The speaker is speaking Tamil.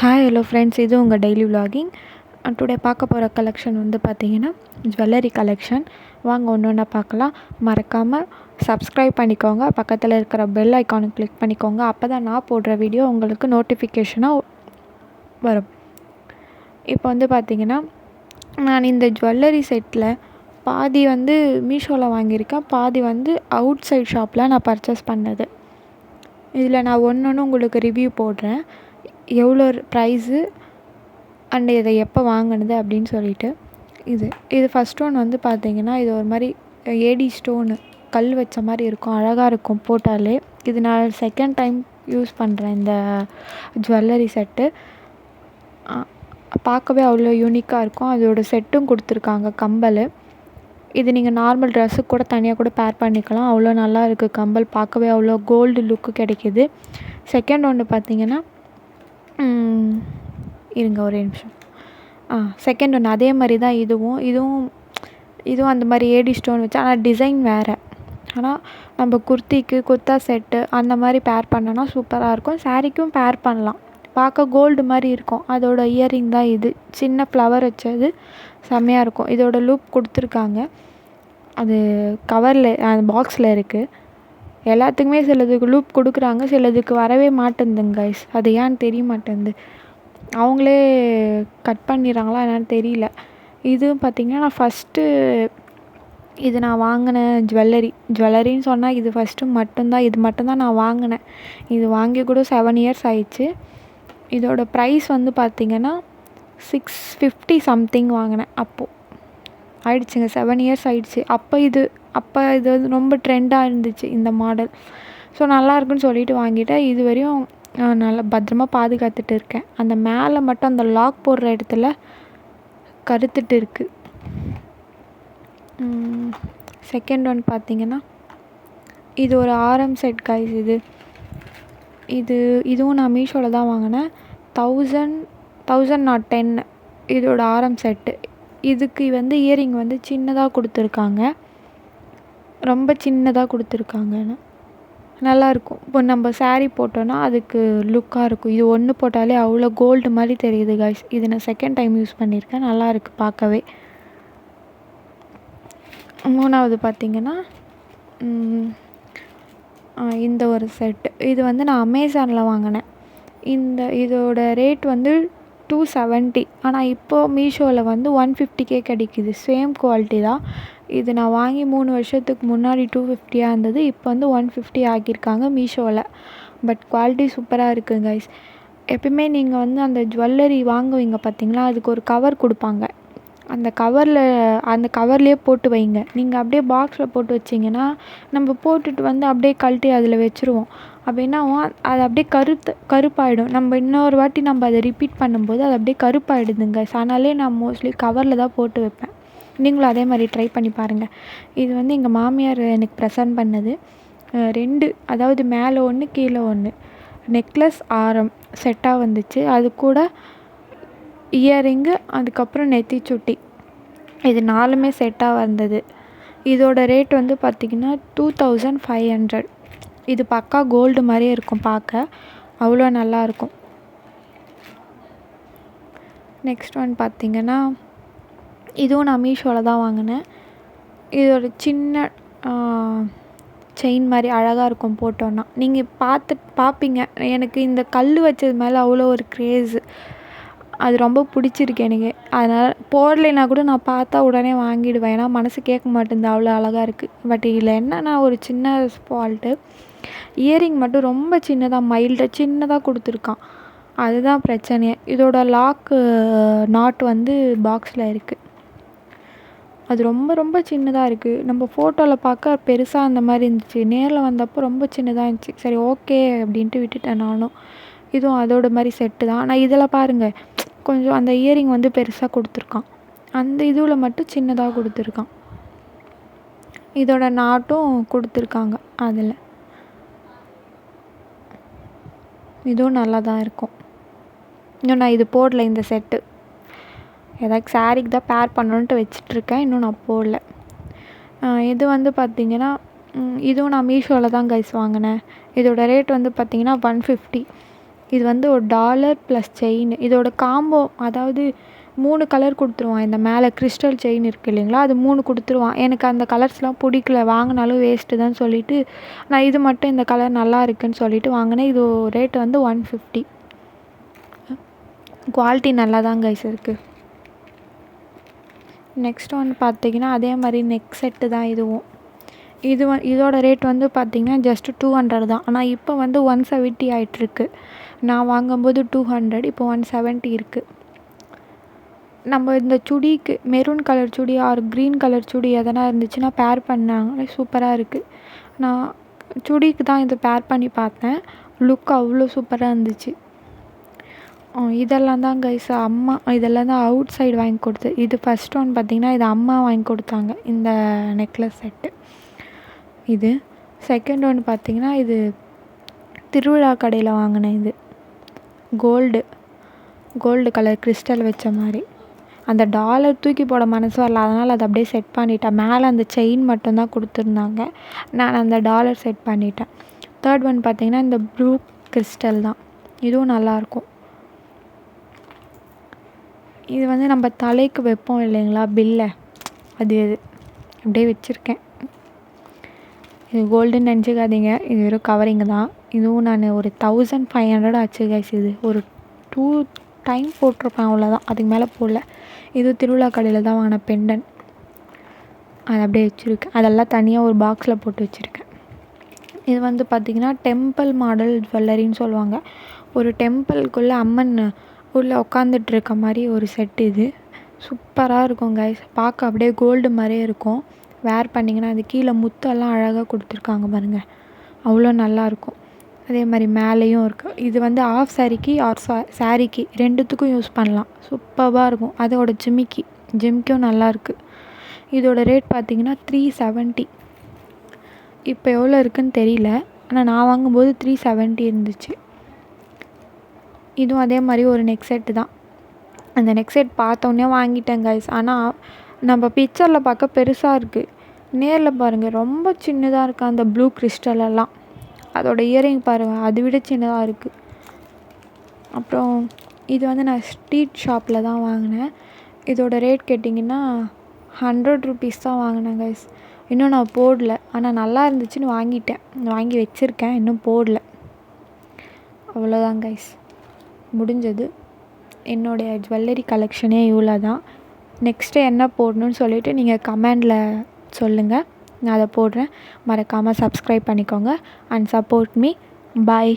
ஹாய் ஹலோ ஃப்ரெண்ட்ஸ், இது உங்கள் டெய்லி விலாகிங். டுடே பார்க்க போகிற கலெக்ஷன் வந்து பார்த்திங்கன்னா ஜுவல்லரி கலெக்ஷன். வாங்க ஒன்று ஒன்றா பார்க்கலாம். மறக்காமல் சப்ஸ்கிரைப் பண்ணிக்கோங்க, பக்கத்தில் இருக்கிற பெல் ஐக்கானை கிளிக் பண்ணிக்கோங்க. அப்போ தான் நான் போடுற வீடியோ உங்களுக்கு நோட்டிஃபிகேஷனாக வரும். இப்போ வந்து பார்த்திங்கன்னா நான் இந்த ஜுவல்லரி செட்டில் பாதி வந்து மீஷோவில் வாங்கியிருக்கேன், பாதி வந்து அவுட் சைட் ஷாப்பில் நான் பர்ச்சேஸ் பண்ணது. இதில் நான் ஒன்று உங்களுக்கு ரிவ்யூ போடுறேன், எவ்வளோ ப்ரைஸு அண்ட் இதை எப்போ வாங்கினது அப்படின்னு சொல்லிட்டு. இது ஃபஸ்ட் ஒன் வந்து பார்த்திங்கன்னா, இது ஒரு மாதிரி ஏடி ஸ்டோனு கல் வச்ச மாதிரி இருக்கும், அழகாக இருக்கும் போட்டாலே. இது நான் செகண்ட் டைம் யூஸ் பண்ணுறேன் இந்த ஜுவல்லரி செட்டு. பார்க்கவே அவ்வளோ யூனிக்காக இருக்கும். அதோட செட்டும் கொடுத்துருக்காங்க, கம்பல். இது நீங்கள் நார்மல் ட்ரெஸ்ஸுக்கு கூட தனியாக கூட பேர் பண்ணிக்கலாம், அவ்வளோ நல்லா இருக்குது கம்பல். பார்க்கவே அவ்வளோ கோல்டு லுக்கு கிடைக்கிது. செகண்ட் ஒன்று பார்த்திங்கன்னா, இருங்க ஒரே நிமிஷம். செகண்ட் ஒன்று அதே மாதிரி தான். இதுவும் அந்த மாதிரி ஏடி ஸ்டோன் வச்சு, ஆனால் டிசைன் வேறு. ஆனால் நம்ம குர்த்திக்கு குர்த்தா செட்டு அந்த மாதிரி பேர் பண்ணோன்னா சூப்பராக இருக்கும். சாரீக்கும் பேர் பண்ணலாம், பார்க்க கோல்டு மாதிரி இருக்கும். அதோட இயரிங் தான் இது, சின்ன ஃப்ளவர் வச்சது, செம்மையாக இருக்கும். இதோட லூப் கொடுத்துருக்காங்க, அது கவரில் அந்த பாக்ஸில் இருக்குது. எல்லாத்துக்குமே சிலதுக்கு லூப் கொடுக்குறாங்க, சிலதுக்கு வரவே மாட்டேங்குதுங்க கைஸ். அது ஏன்னு தெரிய மாட்டேங்குது, அவங்களே கட் பண்ணிடுறாங்களா என்னன்னு தெரியல. இதுவும் பார்த்திங்கன்னா நான் ஃபஸ்ட்டு இது நான் வாங்கின ஜுவல்லரின்னு சொன்னால் இது ஃபஸ்ட்டு மட்டும்தான். இது மட்டும்தான் நான் வாங்கினேன். இது வாங்கி கூட 7 இயர்ஸ் ஆயிடுச்சு. இதோட ப்ரைஸ் வந்து பார்த்திங்கன்னா 650 சம்திங் வாங்கினேன். அப்போது ஆயிடுச்சுங்க, 7 இயர்ஸ் ஆயிடுச்சு. அப்போ இது வந்து ரொம்ப ட்ரெண்டாக இருந்துச்சு இந்த மாடல். ஸோ நல்லா இருக்குன்னு சொல்லிட்டு வாங்கிட்டேன். இது வரையும் நல்லா பத்திரமா பாதுகாத்துட்டு இருக்கேன். அந்த மேலே மட்டும் அந்த லாக் போடுற இடத்துல கருத்துட்டு இருக்குது. செகண்ட் ஒன் பார்த்திங்கன்னா, இது ஒரு ஆரம் செட் கைஸ். இதுவும் நான் மீஷோவில் தான் வாங்கினேன். 1010 இதோட ஆரம் செட்டு. இதுக்கு வந்து இயரிங் வந்து சின்னதாக கொடுத்துருக்காங்க, ரொம்ப சின்னதாக கொடுத்துருக்காங்கன்னு நல்லாயிருக்கும். இப்போ நம்ம சாரீ போட்டோன்னா அதுக்கு லுக்காக இருக்கும். இது ஒன்று போட்டாலே அவ்வளோ கோல்டு மாதிரி தெரியுது கைஸ். இது நான் செகண்ட் டைம் யூஸ் பண்ணியிருக்கேன், நல்லா இருக்குது பார்க்கவே. மூணாவது பார்த்திங்கன்னா இந்த ஒரு செட்டு. இது வந்து நான் அமேசானில் வாங்கினேன். இதோட ரேட் வந்து 270, ஆனால் இப்போது மீஷோவில் வந்து 150 கிடைக்கிது. சேம் குவாலிட்டி தான். இது நான் வாங்கி 3 வருஷத்துக்கு முன்னாடி 250 இருந்தது, இப்போ வந்து 150 ஆக்கியிருக்காங்க மீஷோவில். பட் குவாலிட்டி சூப்பராக இருக்குது கைஸ். எப்பயுமே நீங்கள் வந்து அந்த ஜுவல்லரி வாங்குவீங்க பார்த்திங்களா, அதுக்கு ஒரு கவர் கொடுப்பாங்க. அந்த கவர்லேயே போட்டு வைங்க. நீங்கள் அப்படியே பாக்ஸில் போட்டு வச்சிங்கன்னா, நம்ம போட்டுட்டு வந்து அப்படியே கழட்டி அதில் வச்சுருவோம். அப்படின்னா அது அப்படியே கருப்பாயிடும். நம்ம இன்னொரு வாட்டி நம்ம அதை ரிப்பீட் பண்ணும்போது அது அப்படியே கருப்பாயிடுதுங்க. அதனாலே நான் மோஸ்ட்லி கவரில் தான் போட்டு வைப்பேன். நீங்களும் அதே மாதிரி ட்ரை பண்ணி பாருங்கள். இது வந்து எங்கள் மாமியார் எனக்கு ப்ரெசன்ட் பண்ணது. 2, அதாவது மேலே 1 கீழே 1 நெக்லஸ் ஆரம் செட்டாக வந்துச்சு. அது கூட இயரிங்கு, அதுக்கப்புறம் நெத்தி சுட்டி, இது 4மே செட்டாக வந்தது. இதோட ரேட் வந்து பார்த்திங்கன்னா 2500. இது பக்கா கோல்டு மாதிரியே இருக்கும், பார்க்க அவ்வளோ நல்லாயிருக்கும். நெக்ஸ்ட் ஒன் பார்த்திங்கன்னா, இதுவும் நான் மீஷோவில் தான் வாங்கினேன். இதோட சின்ன செயின் மாதிரி அழகாக இருக்கும் போட்டோன்னா. நீங்கள் பார்ப்பீங்க. எனக்கு இந்த கல் வச்சது மேலே அவ்வளோ ஒரு க்ரேஸு, அது ரொம்ப பிடிச்சிருக்கு எனக்கு. அதனால் போடலைன்னா கூட நான் பார்த்தா உடனே வாங்கிடுவேன், ஏன்னா மனசு கேட்க மாட்டேங்குது, அவ்வளோ அழகாக இருக்குது. பட் இதில் என்னென்னா ஒரு சின்ன ஃபால்ட்டு, இயரிங் மட்டும் ரொம்ப சின்னதாக கொடுத்துருக்கான். அதுதான் பிரச்சனையே. இதோட லாக்கு நாட் வந்து பாக்ஸில் இருக்குது, அது ரொம்ப ரொம்ப சின்னதாக இருக்குது. நம்ம ஃபோட்டோவில் பார்க்க பெருசாக அந்த மாதிரி இருந்துச்சு, நேரில் வந்தப்போ ரொம்ப சின்னதாக இருந்துச்சு. சரி ஓகே அப்படின்ட்டு விட்டுட்டேன் நானும். இதுவும் அதோட மாதிரி செட்டு தான். ஆனால் இதில் பாருங்கள், கொஞ்சம் அந்த இயரிங் வந்து பெருசாக கொடுத்துருக்கான், அந்த இதில் மட்டும் சின்னதாக கொடுத்துருக்கான். இதோட நாட்டும் கொடுத்துருக்காங்க அதில். இதுவும் நல்லா தான் இருக்கும். இன்னும் நான் இது போடல, இந்த செட்டு ஏதாவது சாரீக்கு தான் பேர் பண்ணணுன்ட்டு வச்சிட்ருக்கேன், இன்னும் நான் போடல. இது வந்து பார்த்திங்கன்னா, இதுவும் நான் மீஷோவில் தான் கைஸ் வாங்கினேன். இதோட ரேட் வந்து பார்த்திங்கன்னா 150. இது வந்து ஒரு டாலர் ப்ளஸ் செயின். இதோட காம்போ அதாவது 3 கலர் கொடுத்துருவான். இந்த மேலே கிறிஸ்டல் செயின் இருக்குது இல்லைங்களா, அது 3 கொடுத்துருவான். எனக்கு அந்த கலர்ஸ்லாம் பிடிக்கல, வாங்கினாலும் வேஸ்ட்டு தான் சொல்லிவிட்டு நான் இது மட்டும் இந்த கலர் நல்லா இருக்குதுன்னு சொல்லிவிட்டு வாங்கினேன். இது ரேட் வந்து 150. குவாலிட்டி நல்லா தான் கைஸ் இருக்குது. நெக்ஸ்ட் ஒன்று பார்த்திங்கன்னா அதே மாதிரி நெக் செட்டு தான் இதுவும். இதோட ரேட் வந்து பார்த்திங்கன்னா ஜஸ்ட்டு 200 தான். ஆனால் இப்போ வந்து 170 ஆகிட்டுருக்கு. நான் வாங்கும்போது 200, இப்போ 170 இருக்குது. நம்ம இந்த சுடிக்கு மெரூன் கலர் சுடி ஆர் க்ரீன் கலர் சுடி எதனா இருந்துச்சுன்னா பேர் பண்ணாங்க, சூப்பராக இருக்குது. நான் சுடிக்கு தான் இது பேர் பண்ணி பார்த்தேன், லுக் அவ்வளோ சூப்பராக இருந்துச்சு. இதெல்லாம் தான் கைஸ் அம்மா, இதெல்லாம் தான் அவுட் சைடு வாங்கி கொடுத்து. இது ஃபஸ்ட் ஒன் பார்த்திங்கன்னா இது அம்மா வாங்கி கொடுத்தாங்க, இந்த நெக்லஸ் செட்டு. இது செகண்ட் ஒன்று பார்த்திங்கன்னா இது திருவிழா கடையில் வாங்கினேன். இது கோல்டு கலர் கிறிஸ்டல் வச்ச மாதிரி. அந்த டாலர் தூக்கி போட மனசு வரல, அதனால் அதை அப்படியே செட் பண்ணிட்டேன். மேலே அந்த செயின் மட்டும்தான் கொடுத்துருந்தாங்க, நான் அந்த டாலர் செட் பண்ணிட்டேன். தேர்ட் ஒன் பார்த்திங்கன்னா இந்த ப்ளூ கிறிஸ்டல் தான், இதுவும் நல்லாயிருக்கும். இது வந்து நம்ம தலைக்கு வைப்போம் இல்லைங்களா பில்லை, அது அப்படியே வச்சுருக்கேன். இது கோல்டுன்னு நினச்சிக்காதீங்க, இது வெறும் கவரிங்கு தான். இதுவும் நான் ஒரு 1500 ஆச்சு கைஸ். இது ஒரு 2 டைம் போட்டிருப்பேன், அவ்வளோதான், அதுக்கு மேலே போடல. இது திருவிழா கடையில் தான் வாங்கின பெண்டன், அதை அப்படியே வச்சுருக்கேன். அதெல்லாம் தனியாக ஒரு பாக்ஸில் போட்டு வச்சுருக்கேன். இது வந்து பார்த்திங்கன்னா டெம்பிள் மாடல் ஜுவல்லரின்னு சொல்லுவாங்க. ஒரு டெம்பிள்குள்ளே அம்மன் உள்ளே உட்காந்துட்டு இருக்க மாதிரி ஒரு செட். இது சூப்பராக இருக்கும் கைஸ், பார்க்க அப்படியே கோல்டு மாதிரியே இருக்கும். வேர் பண்ணிங்கன்னா அது கீழே முத்தெல்லாம் அழகாக கொடுத்துருக்காங்க பாருங்கள், அவ்வளோ நல்லாயிருக்கும். அதே மாதிரி மேலேயும் இருக்குது. இது வந்து ஆஃப் சாரிக்கு ஆர் சாரிக்கு ரெண்டுத்துக்கும் யூஸ் பண்ணலாம், சூப்பராக இருக்கும். அதோட ஜிமிக்கும் நல்லாயிருக்கு. இதோட ரேட் பார்த்திங்கன்னா 370. இப்போ எவ்வளோ இருக்குதுன்னு தெரியல, ஆனால் நான் வாங்கும்போது 370 இருந்துச்சு. இதுவும் அதே மாதிரி ஒரு நெக் செட்டு தான். அந்த நெக் செட் பார்த்தோன்னே வாங்கிட்டேன் கைஸ். ஆனால் நம்ம பிக்சரில் பார்க்க பெருசாக இருக்குது, நேரில் பாருங்கள் ரொம்ப சின்னதாக இருக்குது. அந்த ப்ளூ கிறிஸ்டலெல்லாம் அதோட இயரிங் பாருங்கள், அதை விட சின்னதாக இருக்குது. அப்புறம் இது வந்து நான் ஸ்ட்ரீட் ஷாப்பில் தான் வாங்கினேன். இதோட ரேட் கேட்டிங்கன்னா 100 ருபீஸ் தான் வாங்கினேன் கைஸ். இன்னும் நான் போடல, ஆனால் நல்லா இருந்துச்சுன்னு வாங்கி வச்சுருக்கேன், இன்னும் போடல. அவ்வளோதான் கைஸ், முடிஞ்சது. என்னுடைய ஜுவல்லரி கலெக்ஷனே இவ்வளோ தான். நெக்ஸ்ட்டு என்ன போடணுன்னு சொல்லிவிட்டு நீங்கள் கமெண்டில் சொல்லுங்கள், நான் அதை போடுறேன். மறக்காமல் சப்ஸ்கிரைப் பண்ணிக்கோங்க அண்ட் சப்போர்ட் மீ. பாய்.